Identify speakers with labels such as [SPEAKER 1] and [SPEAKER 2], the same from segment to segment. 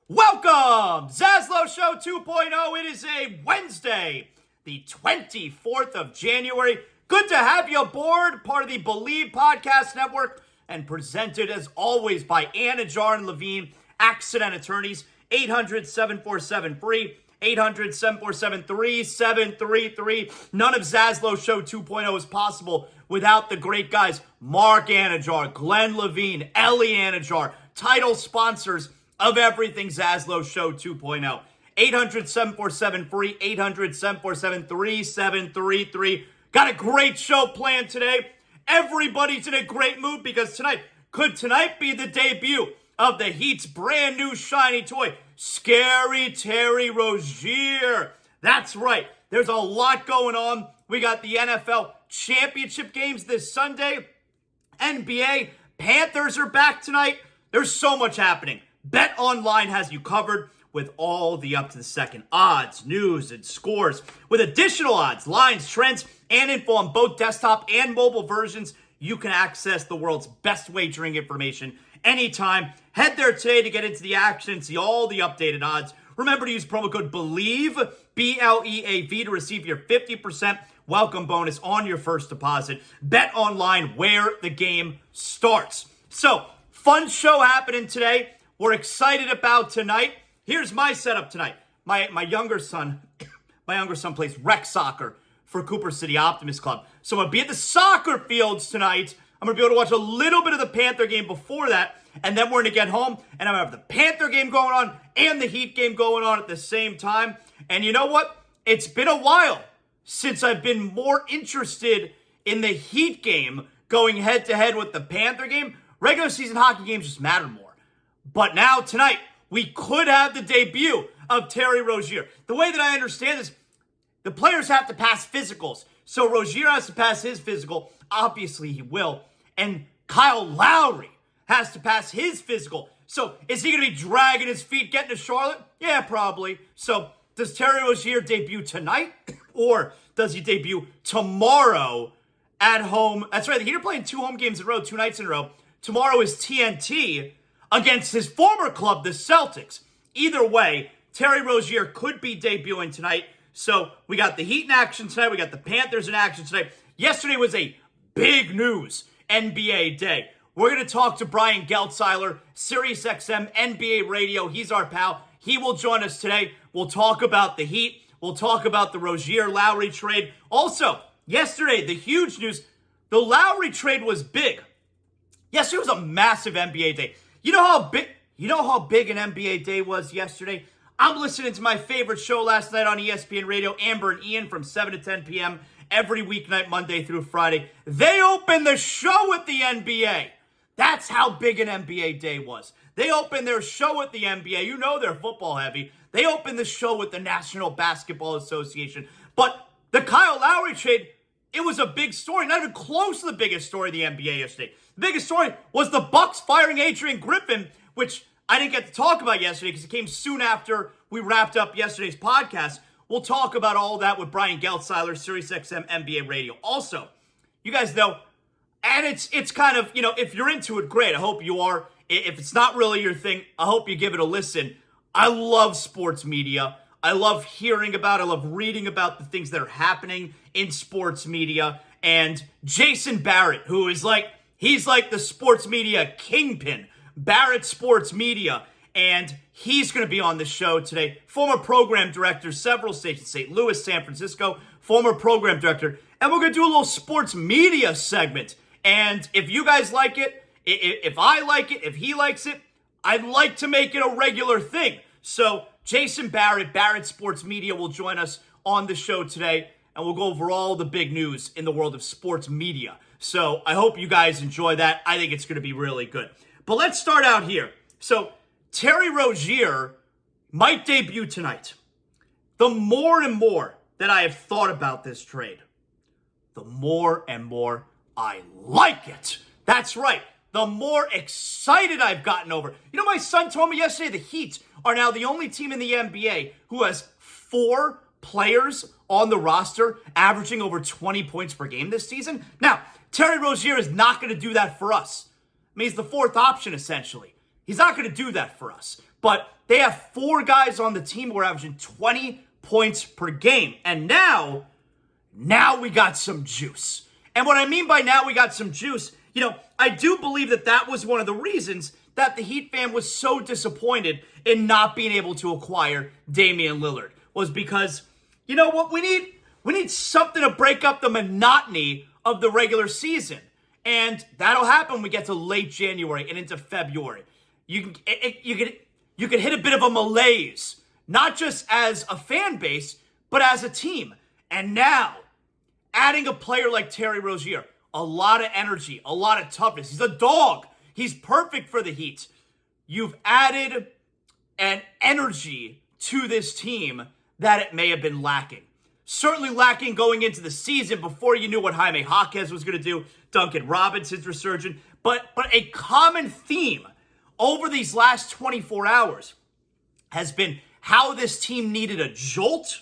[SPEAKER 1] Welcome! ZASLOW Show 2.0. It is a Wednesday, the 24th of January. Good to have you aboard, part of the Believe Podcast Network, and presented as always by Anidjar and Levine, accident attorneys, 800-747-FREE, 800-747-3733. None of ZASLOW Show 2.0 is possible without the great guys, Mark Anidjar, Glenn Levine, Ellie Anidjar, title sponsors of everything ZASLOW Show 2.0. 800-747-FREE, 800-747-3733. Got a great show planned today. Everybody's in a great mood because could tonight be the debut of the Heat's brand new shiny toy, Scary Terry Rozier. That's right. There's a lot going on. We got the NFL championship games this Sunday. NBA, Panthers are back tonight. There's so much happening. Bet Online has you covered with all the up-to-the-second odds, news, and scores. With additional odds, lines, trends, and info on both desktop and mobile versions, you can access the world's best wagering information anytime. Head there today to get into the action and see all the updated odds. Remember to use promo code BELIEVE, B-L-E-A-V, to receive your 50% welcome bonus on your first deposit. Bet Online, where the game starts. So, fun show happening today. We're excited about tonight. Here's my setup tonight. My younger son plays rec soccer for Cooper City Optimist Club. So I'm going to be at the soccer fields tonight. I'm going to be able to watch a little bit of the Panther game before that. And then we're going to get home and I'm going to have the Panther game going on and the Heat game going on at the same time. And you know what? It's been a while since I've been more interested in the Heat game going head to head with the Panther game. Regular season hockey games just matter more. But now, tonight, we could have the debut of Terry Rozier. The way that I understand this, the players have to pass physicals. So Rozier has to pass his physical. Obviously, he will. And Kyle Lowry has to pass his physical. So is he going to be dragging his feet getting to Charlotte? Yeah, probably. So does Terry Rozier debut tonight? Or does he debut tomorrow at home? That's right. The Heat are playing 2 home games in a row, 2 nights in a row. Tomorrow is TNT against his former club, the Celtics. Either way, Terry Rozier could be debuting tonight. So we got the Heat in action tonight. We got the Panthers in action tonight. Yesterday was a big news NBA day. We're going to talk to Brian Geltzeiler, SiriusXM NBA Radio. He's our pal. He will join us today. We'll talk about the Heat. We'll talk about the Rozier-Lowry trade. Also, yesterday, the huge news, the Lowry trade was big. Yesterday was a massive NBA day. You know how big an NBA day was yesterday? I'm listening to my favorite show last night on ESPN Radio, Amber and Ian, from 7 to 10 p.m. every weeknight, Monday through Friday. They opened the show with the NBA. That's how big an NBA day was. They opened their show with the NBA. You know they're football heavy. They opened the show with the National Basketball Association. But the Kyle Lowry trade, it was a big story. Not even close to the biggest story of the NBA yesterday. The biggest story was the Bucks firing Adrian Griffin, which I didn't get to talk about yesterday because it came soon after we wrapped up yesterday's podcast. We'll talk about all that with Brian Geltzeiler, SiriusXM NBA Radio. Also, you guys know, and it's kind of, if you're into it, great. I hope you are. If it's not really your thing, I hope you give it a listen. I love sports media. I love hearing about, I love reading about the things that are happening in sports media. And Jason Barrett, who is he's like the sports media kingpin, Barrett Sports Media, and he's going to be on the show today. Former program director, several stations, St. Louis, San Francisco, former program director, and we're going to do a little sports media segment. And if you guys like it, if I like it, if he likes it, I'd like to make it a regular thing. So Jason Barrett, Barrett Sports Media, will join us on the show today, and we'll go over all the big news in the world of sports media. So I hope you guys enjoy that. I think it's going to be really good. But let's start out here. So Terry Rozier might debut tonight. The more and more that I have thought about this trade, the more and more I like it. That's right. The more excited I've gotten over. You know, my son told me yesterday the Heat are now the only team in the NBA who has 4 players on the roster averaging over 20 points per game this season. Now, Terry Rozier is not going to do that for us. I mean, he's the 4th option, essentially. He's not going to do that for us. but they have 4 guys on the team who are averaging 20 points per game. And now we got some juice. And what I mean by now we got some juice, I do believe that was one of the reasons that the Heat fan was so disappointed in not being able to acquire Damian Lillard, was because, you know what, we need something to break up the monotony of the regular season. And that'll happen when we get to late January and into February. You can hit a bit of a malaise, not just as a fan base, but as a team. And now, adding a player like Terry Rozier, a lot of energy, a lot of toughness. He's a dog. He's perfect for the Heat. You've added an energy to this team that it may have been lacking. Certainly lacking going into the season before you knew what Jaime Jaquez was going to do, Duncan Robinson's resurgence. But a common theme over these last 24 hours has been how this team needed a jolt.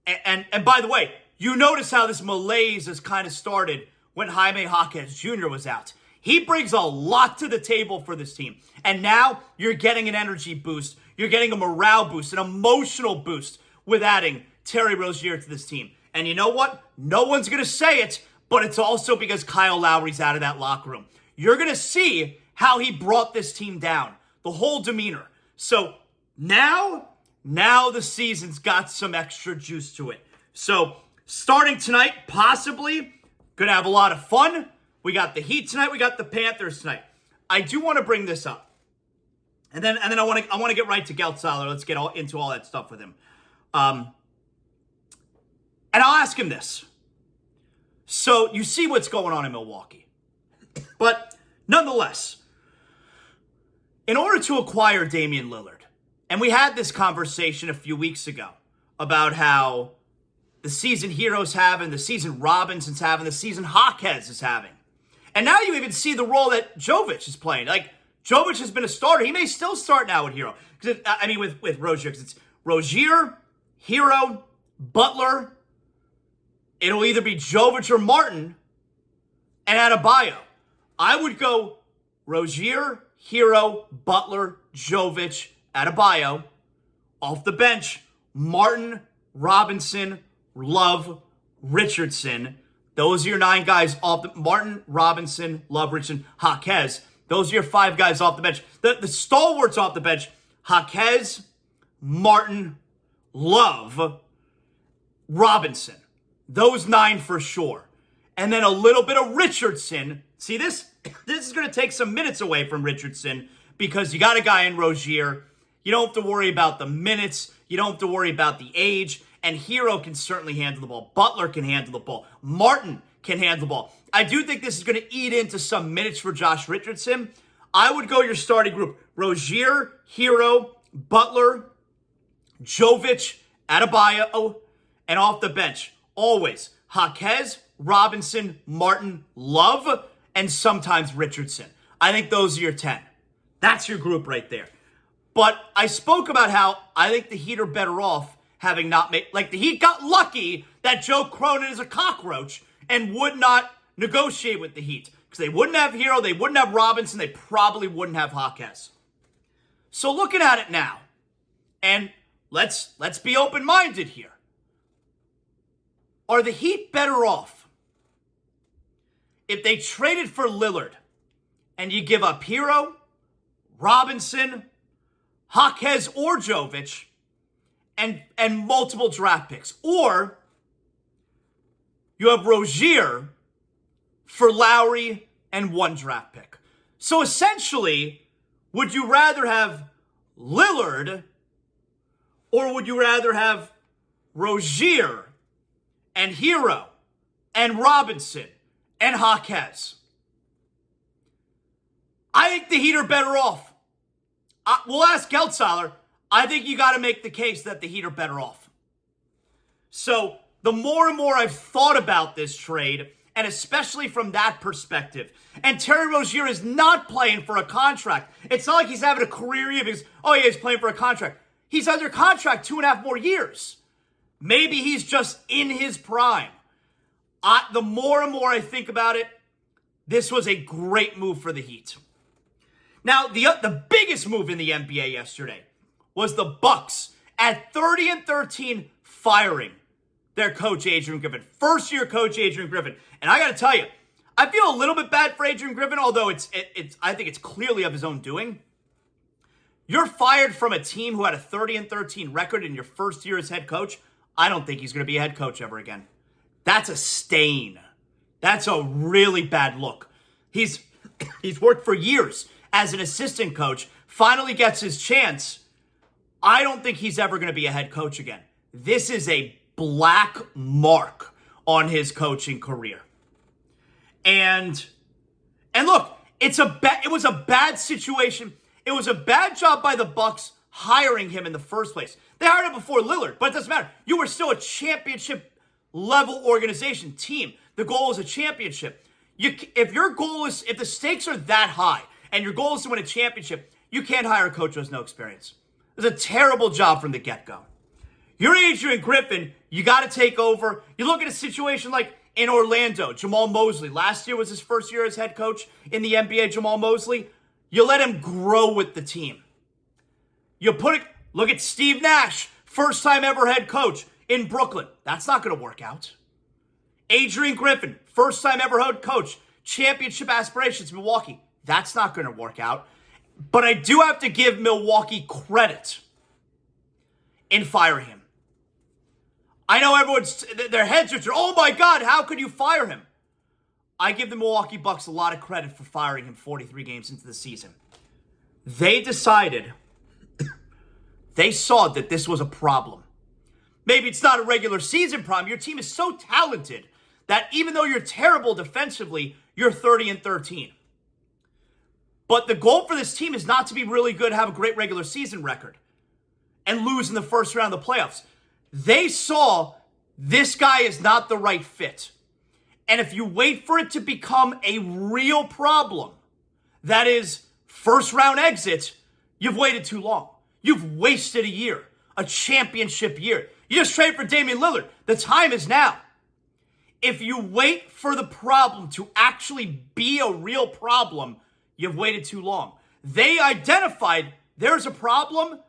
[SPEAKER 1] And by the way, you notice how this malaise has kind of started when Jaime Jaquez Jr. was out. He brings a lot to the table for this team. And now you're getting an energy boost. You're getting a morale boost, an emotional boost with adding Terry Rozier to this team. And you know what? No one's going to say it, but it's also because Kyle Lowry's out of that locker room. You're going to see how he brought this team down, the whole demeanor. So now the season's got some extra juice to it. So starting tonight, possibly, going to have a lot of fun. We got the Heat tonight. We got the Panthers tonight. I do want to bring this up. And then I want to get right to Geltzahler. Let's get into all that stuff with him. And I'll ask him this. So you see what's going on in Milwaukee. But nonetheless, in order to acquire Damian Lillard, and we had this conversation a few weeks ago about how the season Hero's having, the season Robinson's having, the season Jaquez is having. And now you even see the role that Jovic is playing. Like, Jovic has been a starter. He may still start now with Hero. With Rozier. Because it's Rozier, Hero, Butler. It'll either be Jovic or Martin and Adebayo. I would go Rozier, Hero, Butler, Jovic, Adebayo. Off the bench, Martin, Robinson, Love, Richardson. Those are your 9 guys off the Martin, Robinson, Love, Richardson, Jaquez. Those are your 5 guys off the bench. The stalwarts off the bench, Jaquez, Martin, Love, Robinson. Those 9 for sure. And then a little bit of Richardson. See this? This is going to take some minutes away from Richardson because you got a guy in Rozier. You don't have to worry about the minutes. You don't have to worry about the age. And Hero can certainly handle the ball. Butler can handle the ball. Martin can handle the ball. I do think this is going to eat into some minutes for Josh Richardson. I would go your starting group. Rozier, Hero, Butler, Jovic, Adebayo, and off the bench, always Jaquez, Robinson, Martin, Love, and sometimes Richardson. I think those are your 10. That's your group right there. But I spoke about how I think the Heat are better off having not made, like the Heat got lucky that Joe Cronin is a cockroach and would not negotiate with the Heat. Because they wouldn't have Hero, they wouldn't have Robinson, they probably wouldn't have Jaquez. So looking at it now, and let's be open-minded here. Are the Heat better off if they traded for Lillard and you give up Hero, Robinson, Jaquez, or Jovic, and multiple draft picks? Or you have Rozier for Lowry and 1 draft pick. So essentially, would you rather have Lillard or would you rather have Rozier and Hero and Robinson and Jaquez? I think the Heat are better off. We'll ask Geltzahler. I think you got to make the case that the Heat are better off. So the more and more I've thought about this trade, and especially from that perspective, and Terry Rozier is not playing for a contract. It's not like he's having a career year because, oh yeah, he's playing for a contract. He's under contract 2.5 more years. Maybe he's just in his prime. The more and more I think about it, this was a great move for the Heat. Now, the biggest move in the NBA yesterday was the Bucks at 30-13 firing their coach, Adrian Griffin. First-year coach, Adrian Griffin. And I got to tell you, I feel a little bit bad for Adrian Griffin, although I think it's clearly of his own doing. You're fired from a team who had a 30-13 record in your first year as head coach. I don't think he's going to be a head coach ever again. That's a stain. That's a really bad look. He's worked for years as an assistant coach, finally gets his chance. I don't think he's ever going to be a head coach again. This is a black mark on his coaching career. And look, it was a bad situation. It was a bad job by the Bucks hiring him in the first place. They hired him before Lillard, but it doesn't matter. You were still a championship level organization team. The goal is a championship. If the stakes are that high and your goal is to win a championship, you can't hire a coach who has no experience. It was a terrible job from the get-go. You're Adrian Griffin. You got to take over. You look at a situation like in Orlando, Jamal Mosley. Last year was his first year as head coach in the NBA, Jamal Mosley. You let him grow with the team. Look at Steve Nash, first time ever head coach in Brooklyn. That's not going to work out. Adrian Griffin, first time ever head coach, championship aspirations, Milwaukee. That's not going to work out. But I do have to give Milwaukee credit in firing him. I know their heads are, oh my God, how could you fire him? I give the Milwaukee Bucks a lot of credit for firing him 43 games into the season. They decided, they saw that this was a problem. Maybe it's not a regular season problem. Your team is so talented that even though you're terrible defensively, you're 30-13. But the goal for this team is not to be really good, have a great regular season record, and lose in the first round of the playoffs. They saw this guy is not the right fit. And if you wait for it to become a real problem, that is first round exit, you've waited too long. You've wasted a year, a championship year. You just traded for Damian Lillard. The time is now. If you wait for the problem to actually be a real problem, you've waited too long. They identified there's a problem,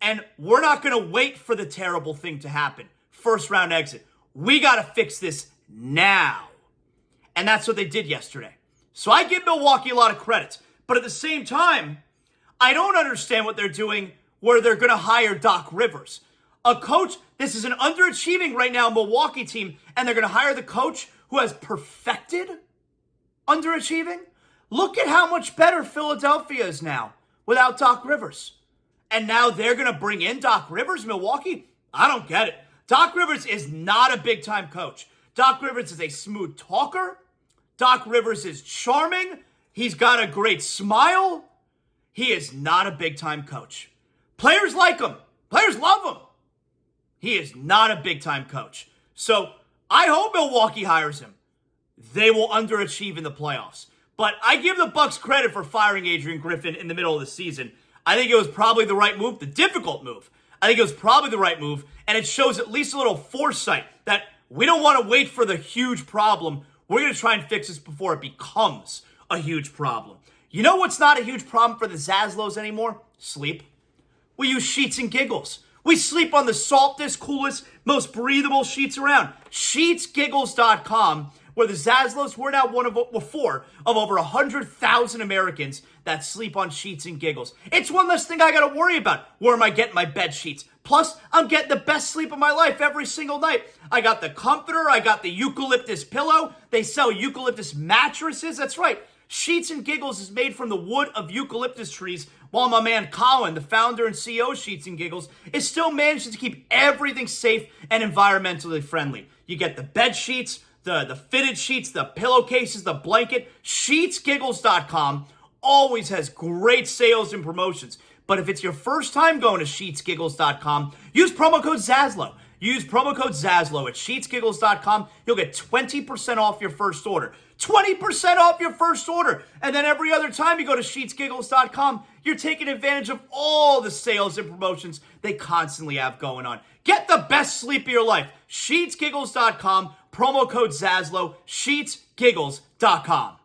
[SPEAKER 1] and we're not going to wait for the terrible thing to happen. First round exit. We got to fix this now. And that's what they did yesterday. So I give Milwaukee a lot of credit. But at the same time, I don't understand what they're doing where they're going to hire Doc Rivers. A coach, this is an underachieving right now Milwaukee team, and they're going to hire the coach who has perfected underachieving? Look at how much better Philadelphia is now without Doc Rivers. And now they're going to bring in Doc Rivers, Milwaukee? I don't get it. Doc Rivers is not a big-time coach. Doc Rivers is a smooth talker. Doc Rivers is charming. He's got a great smile. He is not a big-time coach. Players like him. Players love him. He is not a big-time coach. So I hope Milwaukee hires him. They will underachieve in the playoffs. But I give the Bucks credit for firing Adrian Griffin in the middle of the season. I think it was probably the right move, the difficult move. I think it was probably the right move, and it shows at least a little foresight that we don't want to wait for the huge problem. We're going to try and fix this before it becomes a huge problem. You know what's not a huge problem for the ZASLOWs anymore? Sleep. We use sheets and giggles. We sleep on the saltest, coolest, most breathable sheets around. Sheetsgiggles.com, where the ZASLOWs, we're now one of four of over 100,000 Americans that sleep on sheets and giggles. It's one less thing I got to worry about. Where am I getting my bed sheets? Plus, I'm getting the best sleep of my life every single night. I got the comforter. I got the eucalyptus pillow. They sell eucalyptus mattresses. That's right. Sheets and Giggles is made from the wood of eucalyptus trees, while my man Colin, the founder and CEO of Sheets and Giggles, is still managing to keep everything safe and environmentally friendly. You get the bed sheets, the fitted sheets, the pillowcases, the blanket. Sheetsgiggles.com always has great sales and promotions. But if it's your first time going to Sheetsgiggles.com, use promo code ZASLOW. Use promo code ZASLOW at Sheetsgiggles.com. You'll get 20% off your first order. 20% off your first order. And then every other time you go to Sheetsgiggles.com, you're taking advantage of all the sales and promotions they constantly have going on. Get the best sleep of your life. Sheetsgiggles.com, promo code ZASLOW, Sheetsgiggles.com.